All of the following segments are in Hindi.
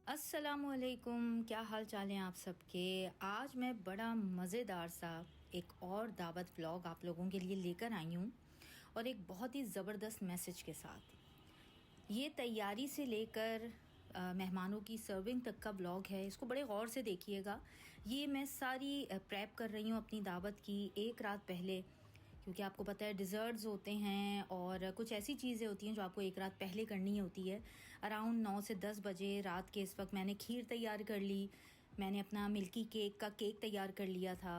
अस्सलामुअलैकुम, क्या हाल चाल हैं आप सबके। आज मैं बड़ा मज़ेदार सा एक और दावत व्लॉग आप लोगों के लिए लेकर आई हूँ और एक बहुत ही ज़बरदस्त मैसेज के साथ। ये तैयारी से लेकर मेहमानों की सर्विंग तक का व्लॉग है। इसको बड़े गौर से देखिएगा। ये मैं सारी प्रेप कर रही हूँ अपनी दावत की एक रात पहले, क्योंकि आपको पता है डिज़र्ट्स होते हैं और कुछ ऐसी चीज़ें होती हैं जो आपको एक रात पहले करनी होती है। अराउंड 9 से 10 बजे रात के इस वक्त मैंने खीर तैयार कर ली। मैंने अपना मिल्की केक का केक तैयार कर लिया था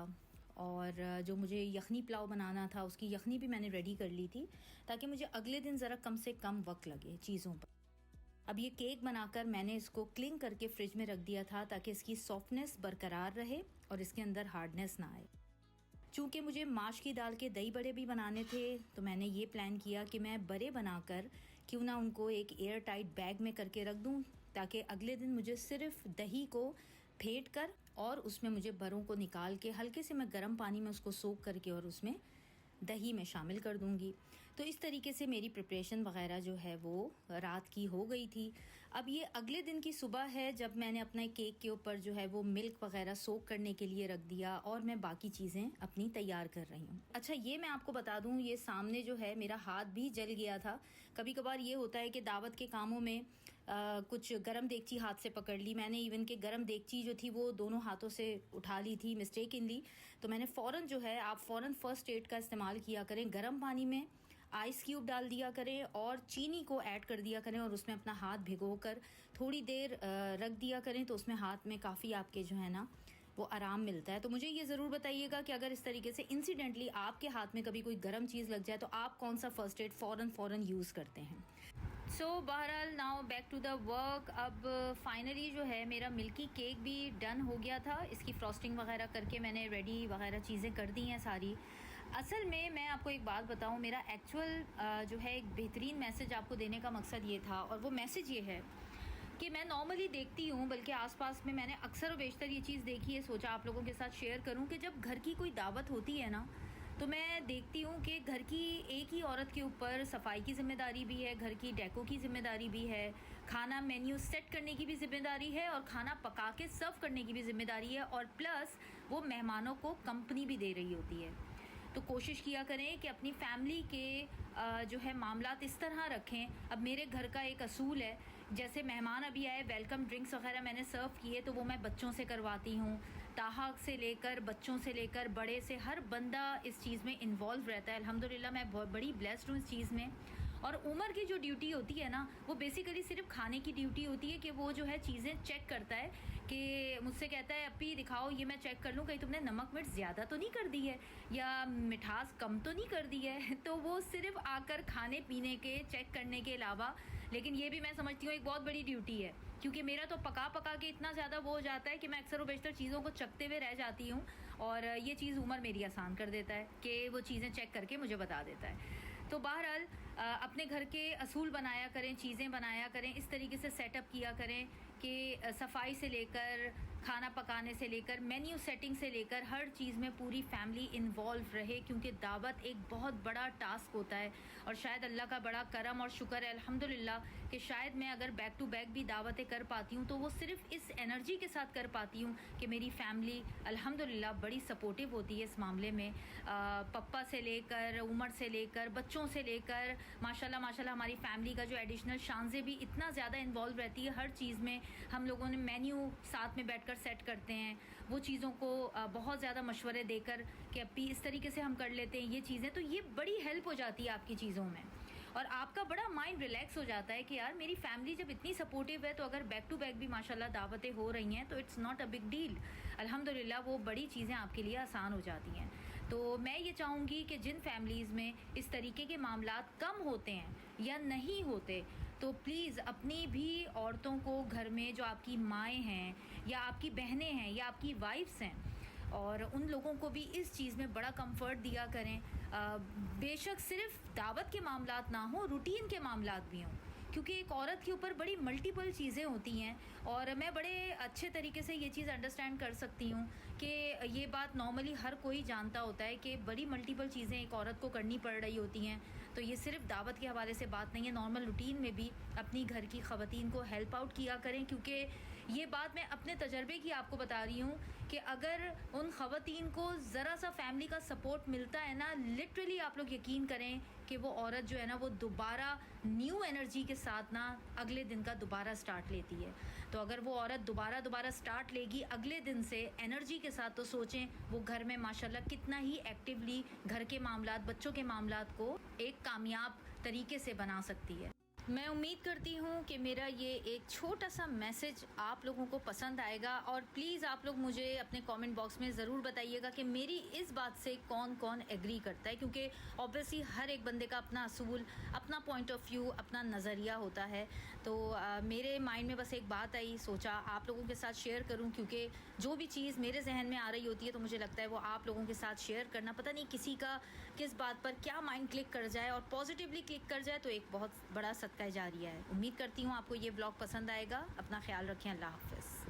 और जो मुझे यखनी पुलाव बनाना था उसकी यखनी भी मैंने रेडी कर ली थी, ताकि मुझे अगले दिन ज़रा कम से कम वक्त लगे चीज़ों पर। अब ये केक बनाकर मैंने इसको क्लिंग करके फ्रिज में रख दिया था ताकि इसकी सॉफ्टनेस बरकरार रहे और इसके अंदर हार्डनेस ना आए। चूँकि मुझे माश की दाल के दही बड़े भी बनाने थे, तो मैंने ये प्लान किया कि मैं बड़े बनाकर क्यों ना उनको एक एयर टाइट बैग में करके रख दूँ, ताकि अगले दिन मुझे सिर्फ दही को फेंट कर और उसमें मुझे बड़ों को निकाल के हल्के से मैं गर्म पानी में उसको सोख करके और उसमें दही में शामिल कर दूंगी। तो इस तरीके से मेरी प्रिपरेशन वगैरह जो है वो रात की हो गई थी। अब ये अगले दिन की सुबह है जब मैंने अपने केक के ऊपर जो है वो मिल्क वगैरह सोक करने के लिए रख दिया और मैं बाकी चीज़ें अपनी तैयार कर रही हूँ। अच्छा, ये मैं आपको बता दूँ, ये सामने जो है मेरा हाथ भी जल गया था। कभी कभार ये होता है कि दावत के कामों में कुछ गरम देगची हाथ से पकड़ ली मैंने। इवन कि गरम देगची जो थी वो दोनों हाथों से उठा ली थी मिस्टेकनली। तो मैंने फ़ौरन जो है, आप फ़ौरन फ़र्स्ट एड का इस्तेमाल किया करें। गर्म पानी में आइस क्यूब डाल दिया करें और चीनी को ऐड कर दिया करें और उसमें अपना हाथ भिगोकर थोड़ी देर रख दिया करें, तो उसमें हाथ में काफ़ी आपके जो है ना वो आराम मिलता है। तो मुझे ये ज़रूर बताइएगा कि अगर इस तरीके से इंसिडेंटली आपके हाथ में कभी कोई गर्म चीज़ लग जाए तो आप कौन सा फ़र्स्ट एड फ़ौरन यूज़ करते हैं। सो बहरहाल now back to the work. अब फाइनली जो है मेरा मिल्की केक भी डन हो गया था। इसकी फ्रॉस्टिंग वगैरह करके मैंने रेडी वगैरह चीज़ें कर दी हैं सारी। असल में मैं आपको एक बात बताऊं, मेरा एक्चुअल जो है एक बेहतरीन मैसेज आपको देने का मकसद ये था, और वो मैसेज ये है कि मैं नॉर्मली देखती हूँ, बल्कि आसपास में मैंने अक्सर व बेशतर ये चीज़ देखी है, सोचा आप लोगों के साथ शेयर करूँ कि जब घर की कोई दावत होती है ना, तो मैं देखती हूँ कि घर की एक ही औरत के ऊपर सफाई की ज़िम्मेदारी भी है, घर की डेको की ज़िम्मेदारी भी है, खाना मेन्यू सेट करने की भी ज़िम्मेदारी है और खाना पका के सर्व करने की भी ज़िम्मेदारी है, और प्लस वो मेहमानों को कंपनी भी दे रही होती है। तो कोशिश किया करें कि अपनी फैमिली के जो है मामलात इस तरह रखें। अब मेरे घर का एक असूल है, जैसे मेहमान अभी आए, वेलकम ड्रिंक्स वगैरह मैंने सर्व किए तो वो मैं बच्चों से करवाती हूँ। ताहक से लेकर बच्चों से लेकर बड़े से हर बंदा इस चीज़ में इन्वॉल्व रहता है। अल्हम्दुलिल्लाह मैं बहुत बड़ी ब्लेस्ड हूँ इस चीज़ में। और उमर की जो ड्यूटी होती है ना, वो बेसिकली सिर्फ खाने की ड्यूटी होती है कि वो जो है चीज़ें चेक करता है, कि मुझसे कहता है अपी दिखाओ ये मैं चेक कर लूँ कहीं तुमने नमक मिर्च ज़्यादा तो नहीं कर दी है या मिठास कम तो नहीं कर दी है। तो वो सिर्फ आकर खाने पीने के चेक करने के अलावा, लेकिन ये भी मैं समझती हूँ एक बहुत बड़ी ड्यूटी है, क्योंकि मेरा तो पका पका के इतना ज़्यादा वो हो जाता है कि मैं अक्सर व बेशतर चीज़ों को चखते हुए रह जाती हूँ, और ये चीज़ उमर मेरी आसान कर देता है कि वो चीज़ें चेक करके मुझे बता देता है। तो बहरहाल अपने घर के असूल बनाया करें, चीज़ें बनाया करें, इस तरीके से सेटअप किया करें कि सफाई से लेकर खाना पकाने से लेकर मेन्यू सेटिंग से लेकर हर चीज़ में पूरी फैमिली इन्वॉल्व रहे, क्योंकि दावत एक बहुत बड़ा टास्क होता है। और शायद अल्लाह का बड़ा करम और शुक्र है अल्हम्दुलिल्लाह कि शायद मैं अगर बैक टू बैक भी दावतें कर पाती हूँ तो वो सिर्फ इस एनर्जी के साथ कर पाती हूँ कि मेरी फैमिली अल्हम्दुलिल्लाह बड़ी सपोर्टिव होती है इस मामले में। पप्पा से लेकर उमर से लेकर बच्चों से लेकर माशाल्लाह माशाल्लाह हमारी फैमिली का जो एडिशनल शानज़े भी इतना ज़्यादा इन्वॉल्व रहती है हर चीज़ में। हम लोगों ने मेन्यू साथ में बैठकर सेट करते हैं, वो चीज़ों को बहुत ज़्यादा मशवरे देकर कि अभी इस तरीके से हम कर लेते हैं ये चीज़ें, तो ये बड़ी हेल्प हो जाती है आपकी चीज़ों में और आपका बड़ा माइंड रिलैक्स हो जाता है कि यार मेरी फैमिली जब इतनी सपोर्टिव है तो अगर बैक टू बैक भी माशाल्लाह दावतें हो रही हैं तो it's not a big deal. अल्हम्दुलिल्लाह वो बड़ी चीज़ें आपके लिए आसान हो जाती हैं। तो मैं ये चाहूँगी कि जिन फैमिलीज़ में इस तरीके के मामलात कम होते हैं या नहीं होते, तो प्लीज़ अपनी भी औरतों को घर में जो आपकी माएँ हैं या आपकी बहनें हैं या आपकी वाइफ्स हैं, और उन लोगों को भी इस चीज़ में बड़ा कंफर्ट दिया करें। बेशक सिर्फ दावत के मामलात ना हो, रूटीन के मामलात भी हों, क्योंकि एक औरत के ऊपर बड़ी मल्टीपल चीज़ें होती हैं और मैं बड़े अच्छे तरीके से ये चीज़ अंडरस्टैंड कर सकती हूँ कि ये बात नॉर्मली हर कोई जानता होता है कि बड़ी मल्टीपल चीज़ें एक औरत को करनी पड़ रही होती हैं। तो ये सिर्फ दावत के हवाले से बात नहीं है, नॉर्मल रूटीन में भी अपनी घर की ख़वातीन को हेल्प आउट किया करें, क्योंकि ये बात मैं अपने तजर्बे की आपको बता रही हूँ कि अगर उन ख़वातीन को ज़रा सा फैमिली का सपोर्ट मिलता है ना, लिटरली आप लोग यकीन करें कि वो औरत जो है ना वो दोबारा न्यू एनर्जी के साथ ना अगले दिन का दोबारा स्टार्ट लेती है। तो अगर वो औरत दोबारा स्टार्ट लेगी अगले दिन से एनर्जी के साथ, तो सोचें वो घर में माशाल्लाह कितना ही एक्टिवली घर के मामलात, बच्चों के मामलात को एक कामयाब तरीके से बना सकती है। मैं उम्मीद करती हूँ कि मेरा ये एक छोटा सा मैसेज आप लोगों को पसंद आएगा और प्लीज़ आप लोग मुझे अपने कमेंट बॉक्स में ज़रूर बताइएगा कि मेरी इस बात से कौन कौन एग्री करता है, क्योंकि ऑब्वियसली हर एक बंदे का अपना असूल, अपना पॉइंट ऑफ व्यू, अपना नज़रिया होता है। तो मेरे माइंड में बस एक बात आई, सोचा आप लोगों के साथ शेयर करूँ, क्योंकि जो भी चीज़ मेरे जहन में आ रही होती है तो मुझे लगता है वो आप लोगों के साथ शेयर करना, पता नहीं किसी का किस बात पर क्या माइंड क्लिक कर जाए और पॉजिटिवली क्लिक कर जाए तो एक बहुत बड़ा सदका जारिया है। उम्मीद करती हूँ आपको ये ब्लॉग पसंद आएगा। अपना ख्याल रखें। अल्लाह हाफ़िज़।